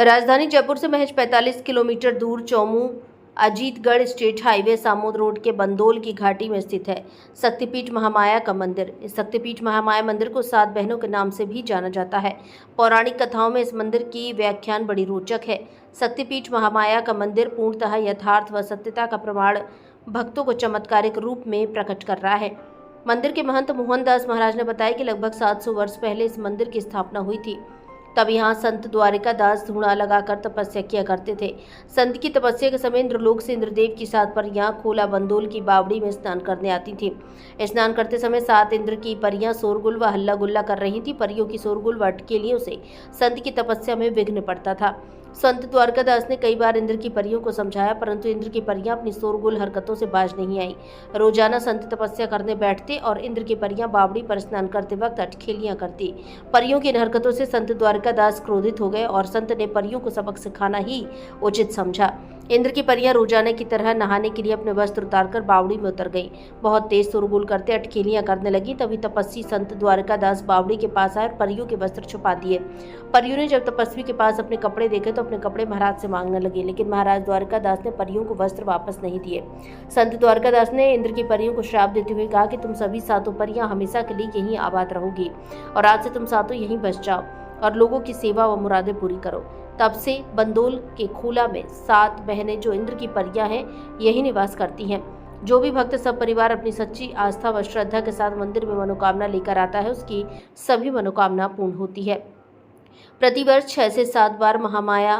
राजधानी जयपुर से महज 45 किलोमीटर दूर Chomu Ajitgarh state highway Samode road के बंदोल की घाटी में स्थित है शक्तिपीठ महामाया का मंदिर। इस शक्तिपीठ महामाया मंदिर को 7 बहनों के नाम से भी जाना जाता है। पौराणिक कथाओं में इस मंदिर की व्याख्यान बड़ी रोचक है। शक्तिपीठ महामाया का मंदिर पूर्णतः यथार्थ व सत्यता का प्रमाण भक्तों को चमत्कारिक रूप में प्रकट कर रहा है। मंदिर के महंत मोहनदास महाराज ने बताया कि लगभग 700 वर्ष पहले इस मंदिर की स्थापना हुई थी। तब यहाँ संत द्वारिका दास धूणा लगाकर तपस्या किया करते थे। संत की तपस्या के समय इंद्रलोक से इंद्रदेव की सात पर यहाँ खोला बंदोल की बावड़ी में स्नान करने आती थी। स्नान करते समय 7 इंद्र की परियां शोरगुल व हल्ला गुल्ला कर रही थी। परियों की शोरगुल व अटकेलियों से संत की तपस्या में विघ्न पड़ता था। संत द्वारका दास ने कई बार इंद्र की परियों को समझाया, परंतु इंद्र की परियां अपनी शोरगुल हरकतों से बाज नहीं आई। रोजाना संत तपस्या करने बैठते और इंद्र की परियां बावड़ी पर स्नान करते वक्त अटखेलियां करती। परियों की इन हरकतों से संत द्वारका दास क्रोधित हो गए और संत ने परियों को सबक सिखाना ही उचित समझा। इंद्र की परियां रोजाना की तरह नहाने के लिए अपने वस्त्र उतारकर बावड़ी में उतर गईं। बहुत तेज शोरगुल करते अटखेलियां करने लगी। तभी तपस्वी संत द्वारका दास बावड़ी के पास आए और परियों के वस्त्र छुपा दिए। परियों ने जब तपस्वी के पास अपने कपड़े देखे तो अपने कपड़े महाराज से मांगने लगे, लेकिन महाराज द्वारका दास ने परियों को वस्त्र वापस नहीं दिए। संत द्वारका दास ने इंद्र की परियों को श्राप देते हुए कहा कि तुम सभी 7 परियां हमेशा के लिए यहीं आबाद रहोगी और आज से तुम 7 यहीं बस जाओ और लोगों की सेवा व मुरादें पूरी करो। तब से बंदोल के खूला में 7 बहनें जो इंद्र की परियां हैं यही निवास करती हैं। जो भी भक्त सब परिवार अपनी सच्ची आस्था व श्रद्धा के साथ मंदिर में मनोकामना लेकर आता है, उसकी सभी मनोकामना पूर्ण होती है। प्रतिवर्ष 6 से 7 बार महामाया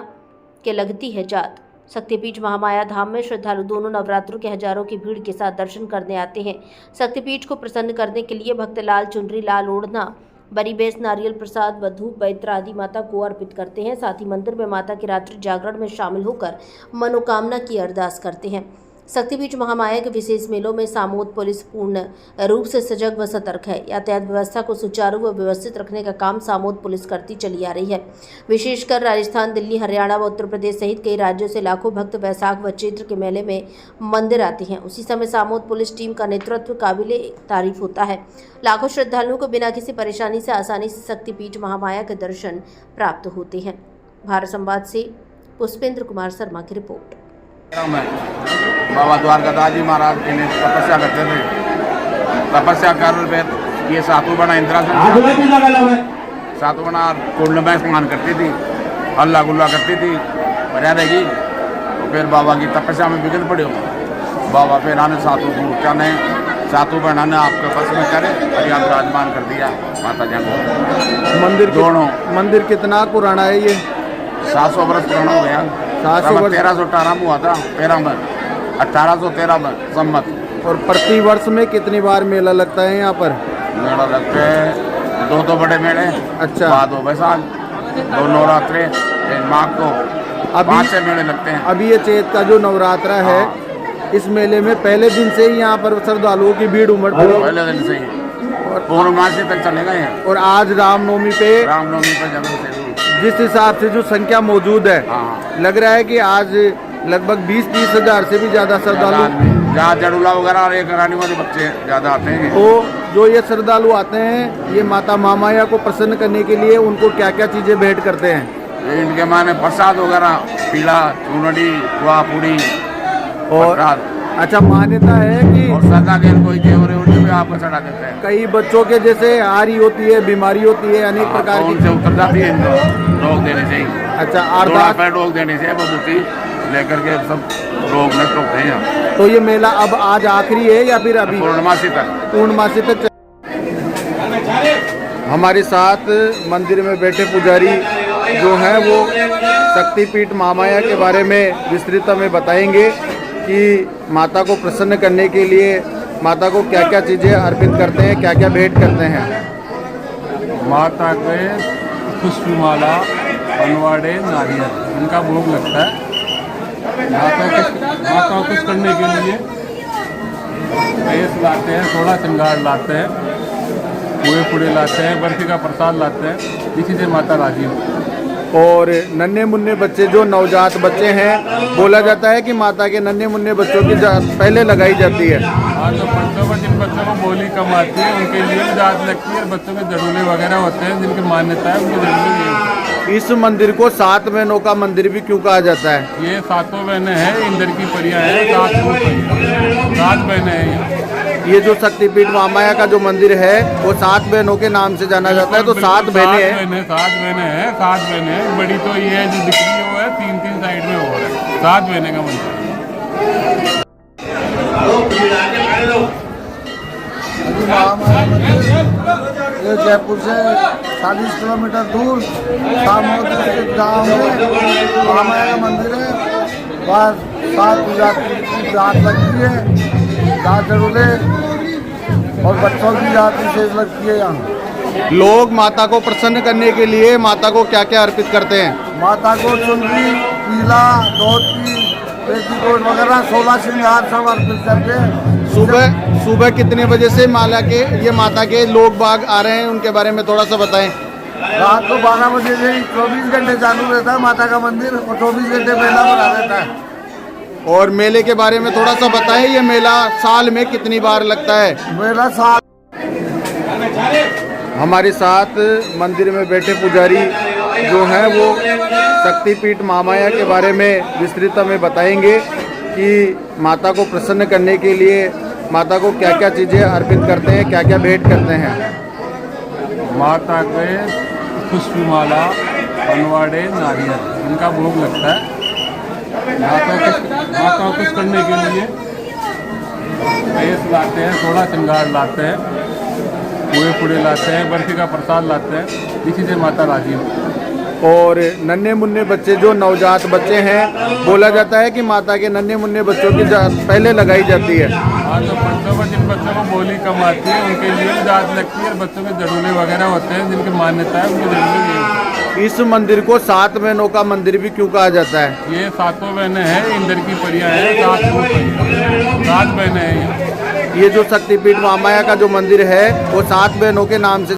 के लगती है जात। शक्तिपीठ महामाया धाम में श्रद्धालु दोनों नवरात्रों के हजारों की भीड़ के साथ दर्शन करने आते हैं। शक्तिपीठ को प्रसन्न करने के लिए भक्त लाल चुनरी, लाल ओढ़ना, बरी बेस, नारियल प्रसाद व धूप वैत्र आदि माता को अर्पित करते हैं। साथ ही मंदिर में माता की रात्रि जागरण में शामिल होकर मनोकामना की अरदास करते हैं। शक्तिपीठ महामाया के विशेष मेलों में सामोद पुलिस पूर्ण रूप से सजग व सतर्क है। यातायात व्यवस्था को सुचारू व व्यवस्थित रखने का काम सामोद पुलिस करती चली आ रही है। विशेषकर राजस्थान, दिल्ली, हरियाणा व उत्तर प्रदेश सहित कई राज्यों से लाखों भक्त वैशाख व चैत्र के मेले में मंदिर आते हैं। उसी समय सामोद पुलिस टीम का नेतृत्व काबिले तारीफ होता है। लाखों श्रद्धालुओं को बिना किसी परेशानी से आसानी से शक्तिपीठ महामाया के दर्शन प्राप्त होते हैं। भारत संवाद से पुष्पेंद्र कुमार शर्मा की रिपोर्ट। बाबा द्वारका दास जी महाराज के लिए तपस्या करते थे। तपस्या कर ये 7 बना इंद्रासन 7 बना कुंड में स्नान करती थी, हल्ला गुल्ला करती थी, बढ़िया रहेगी। तो फिर बाबा की तपस्या में बिगड़ पड़े हो। बाबा फिर आने 7 मूर्तियाँ ने 7 बहना ने आपके बस में करे और यहाँ विराजमान कर दिया माता जी को। मंदिर दोनों मंदिर कितना पुराना है? ये 700 वर्ष पुराना हो गया। 1318 में हुआ था, 1813 में सम्मत। और प्रति वर्ष में कितनी बार मेला लगता है यहाँ पर? मेला लगते हैं 2 बड़े मेले। अच्छा। बाद 2 बैसाख, 2 नवरात्रे, माघ को 5 से मेले लगते हैं। अभी ये चैत का जो नवरात्रा है, इस मेले में पहले दिन से ही यहाँ पर श्रद्धालुओं की भीड़ उमड़ पड़ी। पहले दिन से ही पूर्णमासी तक चले गए हैं। और आज रामनवमी पे जगह से जिस हिसाब से जो संख्या मौजूद है, लग रहा है कि आज लगभग 20-30 हज़ार से भी ज्यादा श्रद्धालु, जहाँ जड़ूला वगैरह और एक रानी वाले बच्चे ज्यादा आते हैं। तो जो ये श्रद्धालु आते हैं, ये माता महामाया को प्रसन्न करने के लिए उनको क्या क्या चीजें भेंट करते हैं? इनके माने प्रसाद वगैरह, पीला, चूनड़ी, पुआ, पूड़ी और अच्छा, मान्यता है कि और सदा के कोई देवरे उनके भी आपको चढ़ा देते हैं। कई बच्चों के जैसे हारी होती है, बीमारी होती है, अनेक प्रकार की, उनसे उतर जाती है, रोक देने से। अच्छा, अरदास रोक देने से बबूती लेकर के सब रोग नष्ट होते हैं। तो ये मेला अब आज आखिरी है या फिर अभी पूर्णमासी तक? पूर्णमासी तक। हमारे साथ मंदिर में बैठे पुजारी जो हैं वो शक्तिपीठ महामाया के बारे में विस्तृत में बताएंगे कि माता को प्रसन्न करने के लिए माता को क्या क्या चीज़ें अर्पित करते हैं, क्या क्या भेंट करते हैं। माता के पुष्पमाला, पनवाड़े, नारियल, उनका भोग लगता है। माता को खुश करने के लिए बेस लाते हैं, थोड़ा श्रृंगार लाते हैं, पुए पुड़े लाते हैं, बर्फी का प्रसाद लाते हैं, इसी से माता राजी हो। और नन्हे मुन्ने बच्चे जो नवजात बच्चे हैं, बोला जाता है कि माता के नन्हे मुन्ने बच्चों की पहले लगाई जाती है। हाँ, तो बच्चों को, जिन बच्चों को बोली कम आती है उनके लिए भी जात लगती है। बच्चों के जरूले वगैरह होते हैं जिनकी मान्यता है, उनके जरूले नहीं होती। इस मंदिर को 7 बहनों का मंदिर भी क्यों कहा जाता है? ये 7 बहनें हैं, इंद्र की परियां हैं, 7 बहनें हैं। ये जो शक्तिपीठ महामाया का जो मंदिर है वो 7 बहनों के नाम से जाना जाता है। तो 7 बहनें हैं। 7 बहनें हैं, 7 बहनें हैं। बड़ी तो ये है जो दिख रही है वो है 3 साइड में हो रहा है। 7 बहनें का मंदिर। ये जयपुर से 40 किलोमीटर दूर सामोद गाँव में महामाया का मंदिर है। वहाँ 7 जाति की जात लगती है, जात जरूरे और बच्चों की जात विशेष लगती है। यहाँ लोग माता को प्रसन्न करने के लिए माता को क्या क्या अर्पित करते हैं? माता को चुनरी, पीला, धोती, पेटीकोट वगैरह 16 श्रृंगार सब अर्पित करते हैं। सुबह कितने बजे से माला के ये माता के लोग बाग आ रहे हैं, उनके बारे में थोड़ा सा बताएं। रात को 12 बजे से 24 घंटे चालू रहता है माता का मंदिर और 24 घंटे मेला बना रहता है। और मेले के बारे में थोड़ा सा बताएं, ये मेला साल में कितनी बार लगता है? मेला साल। हमारे साथ मंदिर में बैठे पुजारी जो हैं वो शक्तिपीठ महामाया के बारे में विस्तृत में बताएंगे कि माता को प्रसन्न करने के लिए माता को क्या क्या चीज़ें अर्पित करते हैं, क्या क्या भेंट करते हैं। माता के पुष्पमाला, पनवाड़े, नारियल, इनका भोग लगता है। माता को खुश करने के लिए पेस लाते हैं, थोड़ा श्रृंगार लाते हैं, पूरे पूरे लाते हैं, बर्फी का प्रसाद लाते हैं। इसी से माता राजी होती है। और नन्हे मुन्ने बच्चे जो नवजात बच्चे हैं, बोला जाता है कि माता के नन्हे मुन्ने बच्चों की पहले लगाई जाती है। हाँ, तो बच्चों को, जिन बच्चों को बोली कम आती है उनके लिए भी जात लगती है। बच्चों के जरूले वगैरह होते हैं जिनकी मान्यता है, उनके जरूले नहीं होती। इस मंदिर को 7 बहनों का मंदिर भी क्यों कहा जाता है? ये 7 बहनें हैं, इंद्र की परियां हैं, 7 बहनें हैं। ये जो शक्तिपीठ महामाया का जो मंदिर है वो 7 बहनों के नाम से